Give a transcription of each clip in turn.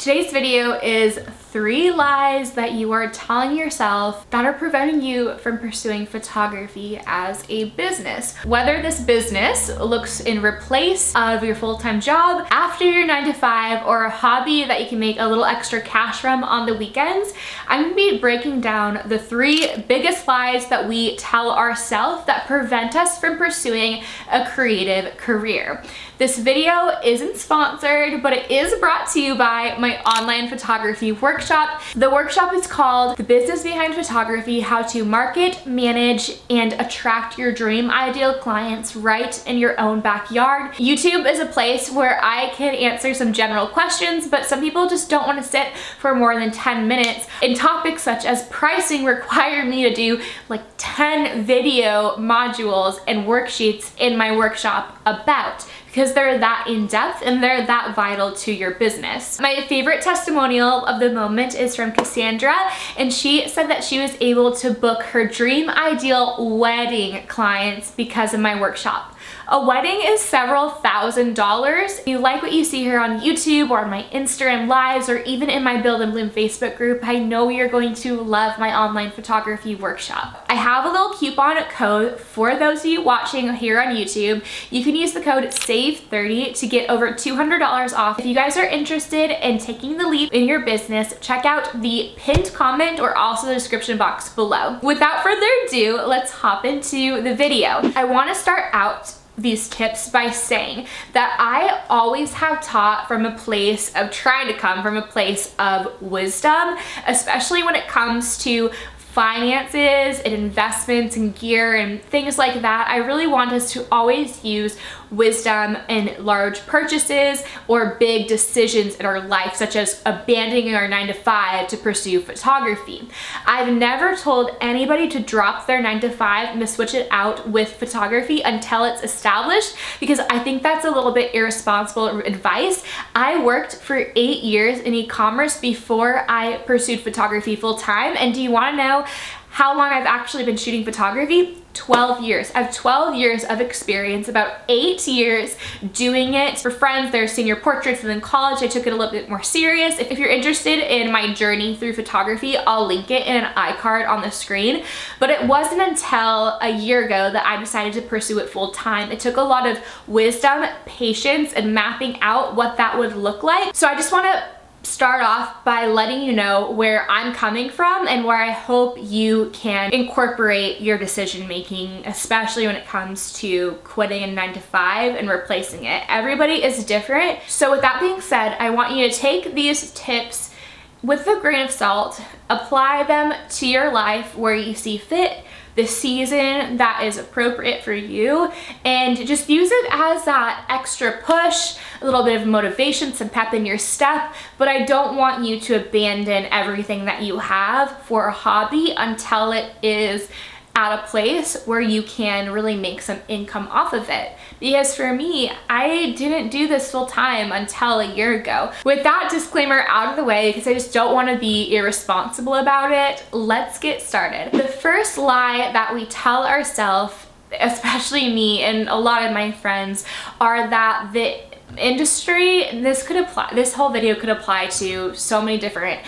Today's video is 3 lies that you are telling yourself that are preventing you from pursuing photography as a business. Whether this business looks in replace of your full-time job, after your 9 to 5, or a hobby that you can make a little extra cash from on the weekends, I'm gonna be breaking down the 3 biggest lies that we tell ourselves that prevent us from pursuing a creative career. This video isn't sponsored, but it is brought to you by my online photography workshop. The workshop is called The Business Behind Photography: How to Market, Manage, and Attract Your Dream Ideal Clients Right in Your Own Backyard. YouTube is a place where I can answer some general questions, but some people just don't want to sit for more than 10 minutes. And topics such as pricing require me to do like 10 video modules and worksheets in my workshop because they're that in-depth and they're that vital to your business. My favorite testimonial of the moment is from Cassandra, and she said that she was able to book her dream ideal wedding clients because of my workshop. A wedding is several $1,000s. If you like what you see here on YouTube or on my Instagram lives or even in my Build and Bloom Facebook group, I know you're going to love my online photography workshop. I have a little coupon code for those of you watching here on YouTube. You can use the code SAVE30 to get over $200 off. If you guys are interested in taking the leap in your business, check out the pinned comment or also the description box below. Without further ado, let's hop into the video. I want to start out these tips by saying that I always have taught from a place of trying to come from a place of wisdom, especially when it comes to finances and investments and gear and things like that. I really want us to always use wisdom in large purchases or big decisions in our life, such as abandoning our 9 to 5 to pursue photography. I've never told anybody to drop their 9 to 5 and to switch it out with photography until it's established, because I think that's a little bit irresponsible advice. I worked for 8 years in e-commerce before I pursued photography full time, and do you want to know how long I've actually been shooting photography? 12 years. I have 12 years of experience, about 8 years doing it for friends, their senior portraits, and then college I took it a little bit more serious. If you're interested in my journey through photography, I'll link it in an iCard on the screen. But it wasn't until a year ago that I decided to pursue it full time. It took a lot of wisdom, patience, and mapping out what that would look like. So I just want to start off by letting you know where I'm coming from and where I hope you can incorporate your decision making, especially when it comes to quitting a 9 to 5 and replacing it. Everybody is different. So with that being said, I want you to take these tips with a grain of salt, apply them to your life where you see fit, the season that is appropriate for you, and just use it as that extra push, a little bit of motivation, some pep in your step. But I don't want you to abandon everything that you have for a hobby until it is at a place where you can really make some income off of it. Because for me, I didn't do this full time until a year ago. With that disclaimer out of the way, because I just don't want to be irresponsible about it, let's get started. The first lie that we tell ourselves, especially me and a lot of my friends, are that the industry, this whole video could apply to so many different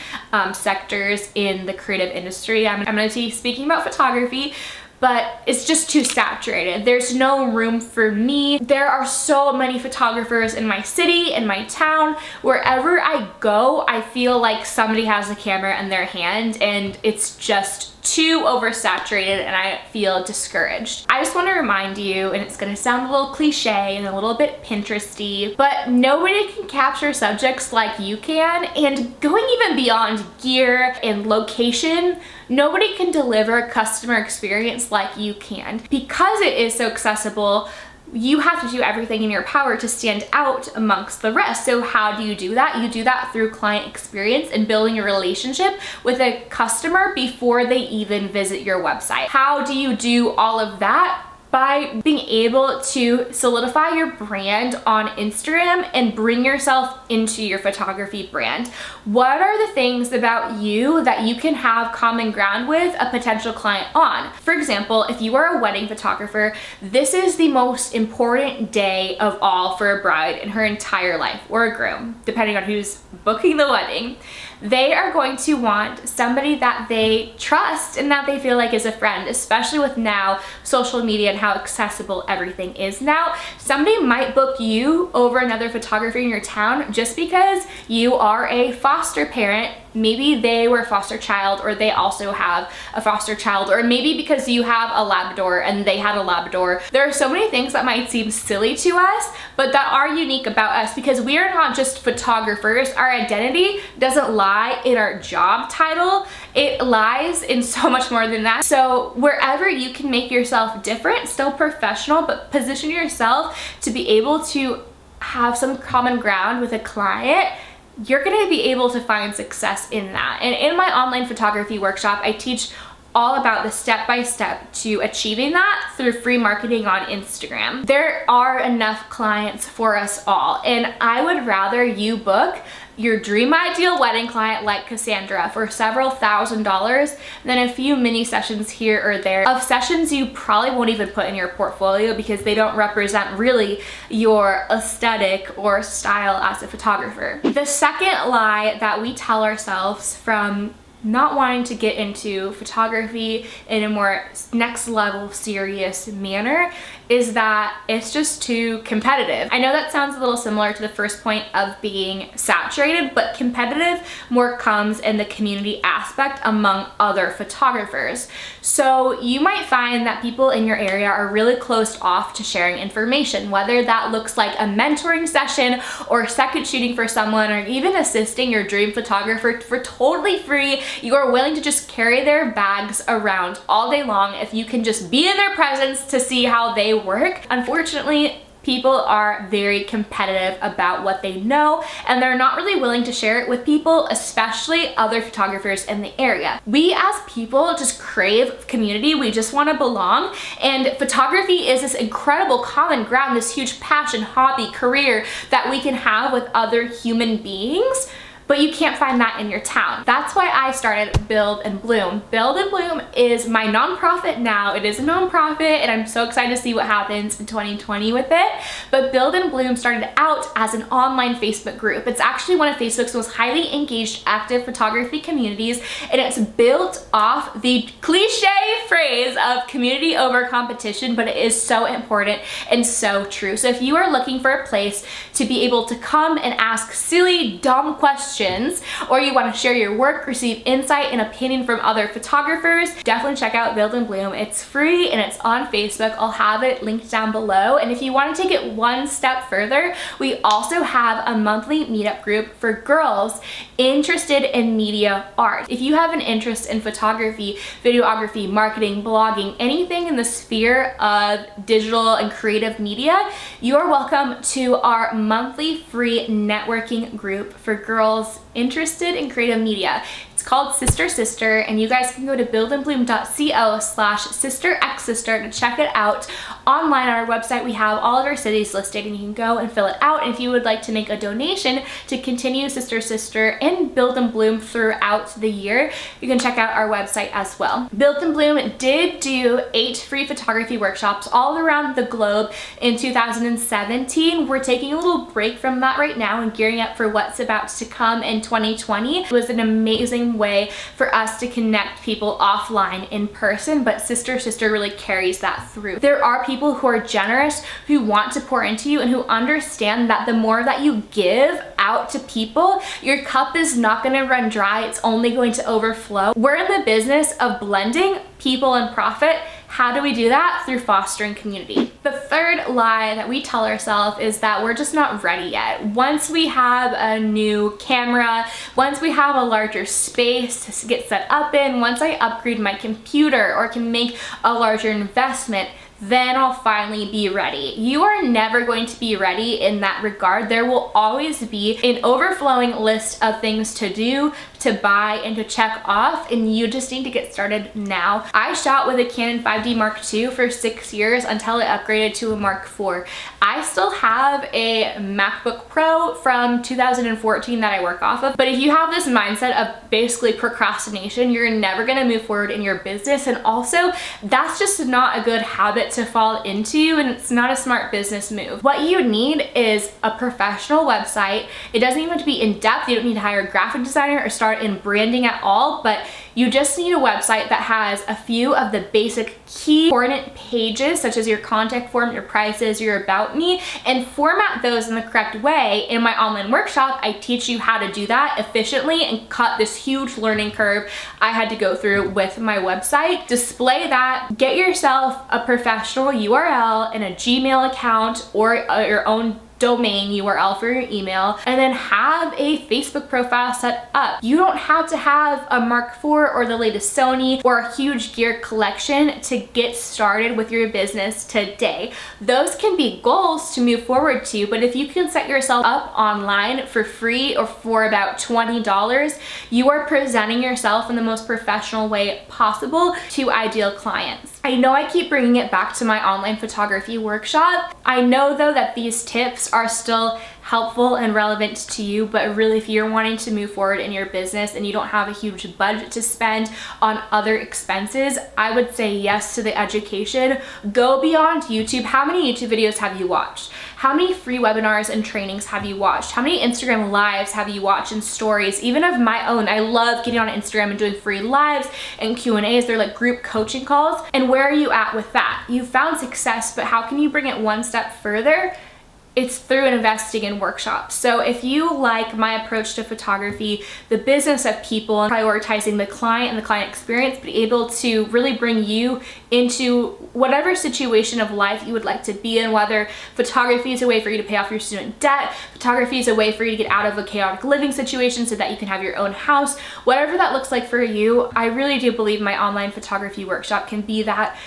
sectors in the creative industry. I'm going to be speaking about photography, but it's just too saturated. There's no room for me. There are so many photographers in my city, in my town. Wherever I go, I feel like somebody has a camera in their hand, and it's just too oversaturated and I feel discouraged. I just want to remind you, and it's going to sound a little cliche and a little bit Pinteresty, but nobody can capture subjects like you can, and going even beyond gear and location, nobody can deliver a customer experience like you can. Because it is so accessible, you have to do everything in your power to stand out amongst the rest. So how do you do that? You do that through client experience and building a relationship with a customer before they even visit your website. How do you do all of that? by being able to solidify your brand on Instagram and bring yourself into your photography brand. What are the things about you that you can have common ground with a potential client on? For example, if you are a wedding photographer, this is the most important day of all for a bride in her entire life, or a groom, depending on who's booking the wedding. They are going to want somebody that they trust and that they feel like is a friend, especially with now social media and how accessible everything is now. Somebody might book you over another photographer in your town just because you are a foster parent. Maybe they were a foster child, or they also have a foster child, or maybe because you have a Labrador and they had a Labrador. There are so many things that might seem silly to us, but that are unique about us because we are not just photographers. Our identity doesn't lie in our job title. It lies in so much more than that. So wherever you can make yourself different, still professional, but position yourself to be able to have some common ground with a client, you're gonna be able to find success in that. And in my online photography workshop, I teach all about the step-by-step to achieving that through free marketing on Instagram. There are enough clients for us all, and I would rather you book your dream ideal wedding client like Cassandra for several $1,000s than a few mini sessions here or there of sessions you probably won't even put in your portfolio because they don't represent really your aesthetic or style as a photographer. The second lie that we tell ourselves from not wanting to get into photography in a more next level serious manner is that it's just too competitive. I know that sounds a little similar to the first point of being saturated, but competitive more comes in the community aspect among other photographers. So you might find that people in your area are really closed off to sharing information, whether that looks like a mentoring session or second shooting for someone, or even assisting your dream photographer for totally free. You are willing to just carry their bags around all day long if you can just be in their presence to see how they work. Unfortunately, people are very competitive about what they know, and they're not really willing to share it with people, especially other photographers in the area. We as people just crave community. We just want to belong, and photography is this incredible common ground, this huge passion, hobby, career that we can have with other human beings. But you can't find that in your town. That's why I started Build and Bloom. Build and Bloom is my nonprofit now. It is a nonprofit, and I'm so excited to see what happens in 2020 with it. But Build and Bloom started out as an online Facebook group. It's actually one of Facebook's most highly engaged active photography communities, and it's built off the cliche phrase of community over competition, but it is so important and so true. So if you are looking for a place to be able to come and ask silly, dumb questions, or you want to share your work, receive insight and opinion from other photographers, definitely check out Build and Bloom. It's free and it's on Facebook. I'll have it linked down below. And if you want to take it one step further, we also have a monthly meetup group for girls interested in media art. If you have an interest in photography, videography, marketing, blogging, anything in the sphere of digital and creative media, you are welcome to our monthly free networking group for girls interested in creative media. It's called Sister Sister, and you guys can go to buildandbloom.co/sisterxsister to check it out. Online on our website, we have all of our cities listed, and you can go and fill it out. And if you would like to make a donation to continue Sister Sister and Build and Bloom throughout the year, you can check out our website as well. Build and Bloom did do 8 free photography workshops all around the globe in 2017. We're taking a little break from that right now and gearing up for what's about to come in 2020. It was an amazing way for us to connect people offline in person, but Sister Sister really carries that through. There are people who are generous, who want to pour into you, and who understand that the more that you give out to people, your cup is not going to run dry. It's only going to overflow. We're in the business of blending people and profit. How do we do that? Through fostering community. The third lie that we tell ourselves is that we're just not ready yet. Once we have a new camera, once we have a larger space to get set up in, once I upgrade my computer or can make a larger investment, then I'll finally be ready. You are never going to be ready in that regard. There will always be an overflowing list of things to do, to buy, and to check off, and you just need to get started now. I shot with a Canon 5D Mark II for 6 years until it upgraded to a Mark IV. I still have a MacBook Pro from 2014 that I work off of, but if you have this mindset of basically procrastination, you're never gonna move forward in your business, and also that's just not a good habit to fall into, and it's not a smart business move. What you need is a professional website. It doesn't even have to be in depth. You don't need to hire a graphic designer or start in branding at all, but you just need a website that has a few of the basic key important pages, such as your contact form, your prices, your about me, and format those in the correct way. In my online workshop, I teach you how to do that efficiently and cut this huge learning curve I had to go through with my website. Display that, get yourself a professional URL and a Gmail account or your own domain URL for your email, and then have a Facebook profile set up. You don't have to have a Mark IV or the latest Sony or a huge gear collection to get started with your business today. Those can be goals to move forward to, but if you can set yourself up online for free or for about $20, you are presenting yourself in the most professional way possible to ideal clients. I know I keep bringing it back to my online photography workshop. I know though that these tips are still helpful and relevant to you, but really if you're wanting to move forward in your business and you don't have a huge budget to spend on other expenses, I would say yes to the education. Go beyond YouTube. How many YouTube videos have you watched? How many free webinars and trainings have you watched? How many Instagram lives have you watched and stories? Even of my own, I love getting on Instagram and doing free lives and Q&As. They're like group coaching calls. And where are you at with that? You found success, but how can you bring it one step further? It's through investing in workshops. So if you like my approach to photography, the business of people, and prioritizing the client and the client experience, be able to really bring you into whatever situation of life you would like to be in, whether photography is a way for you to pay off your student debt, photography is a way for you to get out of a chaotic living situation so that you can have your own house, whatever that looks like for you, I really do believe my online photography workshop can be that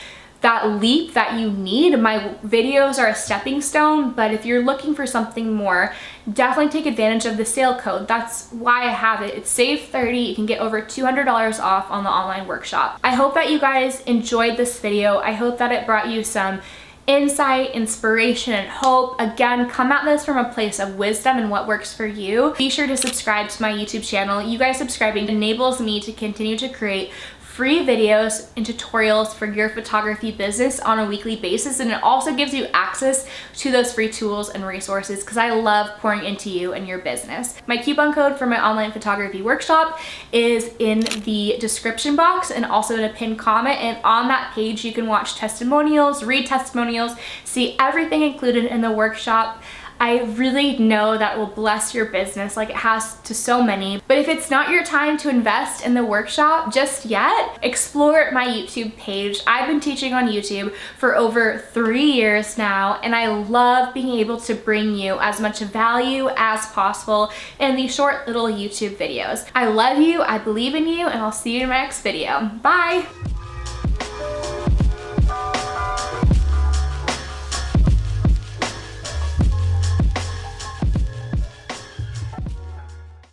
leap that you need. My videos are a stepping stone, but if you're looking for something more, definitely take advantage of the sale code. That's why I have it. It's SAVE30. You can get over $200 off on the online workshop. I hope that you guys enjoyed this video. I hope that it brought you some insight, inspiration, and hope. Again, come at this from a place of wisdom and what works for you. Be sure to subscribe to my YouTube channel. You guys subscribing enables me to continue to create free videos and tutorials for your photography business on a weekly basis, and it also gives you access to those free tools and resources because I love pouring into you and your business. My coupon code for my online photography workshop is in the description box and also in a pinned comment, and on that page you can watch testimonials, read testimonials, see everything included in the workshop. I really know that will bless your business like it has to so many. But if it's not your time to invest in the workshop just yet, explore my YouTube page. I've been teaching on YouTube for over 3 years now, and I love being able to bring you as much value as possible in these short little YouTube videos. I love you, I believe in you, and I'll see you in my next video. Bye!